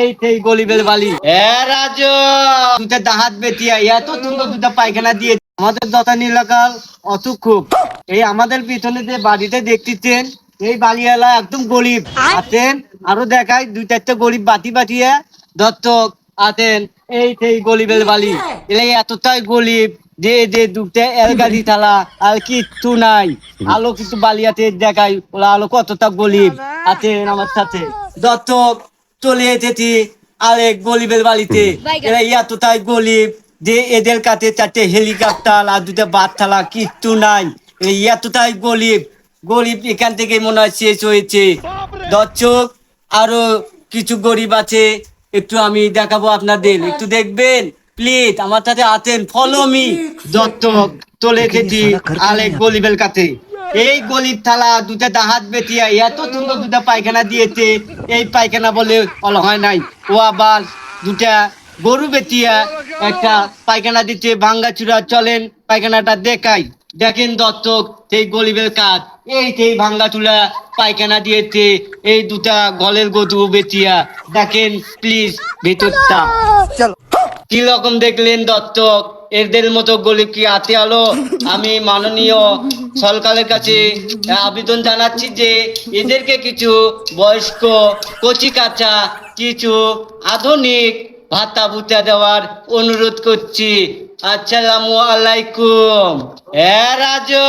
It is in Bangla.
এই গলিবেল বালি রাজু দুটা দাহাত বেটিয়া এত সুন্দর দুটা পায়খানা দিয়ে আমাদের দতানি এলাকার অত খুব এই আমাদের পিছনে যে বাড়িতে দেখতেছেন এই বালিওয়ালা একদম গরিব আছেন আরো দেখায় দুই চারটে গরিব বাটি বাটিয়া দত্তক আছেন এই গলিবেল বালি এরা এতটাই গরিব যে যে দুটা এলগাড়ি থালা আর কিচ্ছু নাই আলো কিন্তু বালিয়াতে দেখাই ওরা আলো কতটা গরিব আছেন আমার সাথে দত্তক চলে এসেছি আরেক গরিবের বাড়িতে এরা এতটাই গরিব যে এদের কাছে চারটে হেলিকপ্টার আর দুটো বাচ্চালা কিচ্ছু নাই এতটাই গরিব গরিব এখান থেকে মনে হয় শেষ হয়েছে দর্শক আরো কিছু গরিব আছে একটু আমি দেখাবো আপনাদের একটু দেখবেন প্লিজ আমার সাথে আছেন ফলো মি দর্শক চলে এসেছি আরেক গরিবের কাছে এই গরিব থালা দুটা দাহাত বেটিয়া এত সুন্দর দুটা পায়খানা দিয়েছে এই পায়খানা বলে বলা হয় নাই ও আবার দুটা গরু বেটিয়া একটা পায়খানা দিচ্ছে ভাঙ্গা চূড়া চলেন পায়খানাটা দেখাই দেখেন দর্শক সেই গরিবের কাজ সেই ভাঙ্গা চূড়া পায়খানা দিয়েছে এই দুটা গলের গরু বেটিয়া দেখেন প্লিজ ভিতরটা কি রকম দেখলেন দর্শক এদের মতো গরিব কি আছে আলো আমি মাননীয় সরকারের কাছে আবেদন জানাচ্ছি যে এদেরকে কিছু বয়স্ক কচি কাঁচা কিছু আধুনিক ভাতা ভুতা দেওয়ার অনুরোধ করছি আসসালামু আলাইকুম রাজু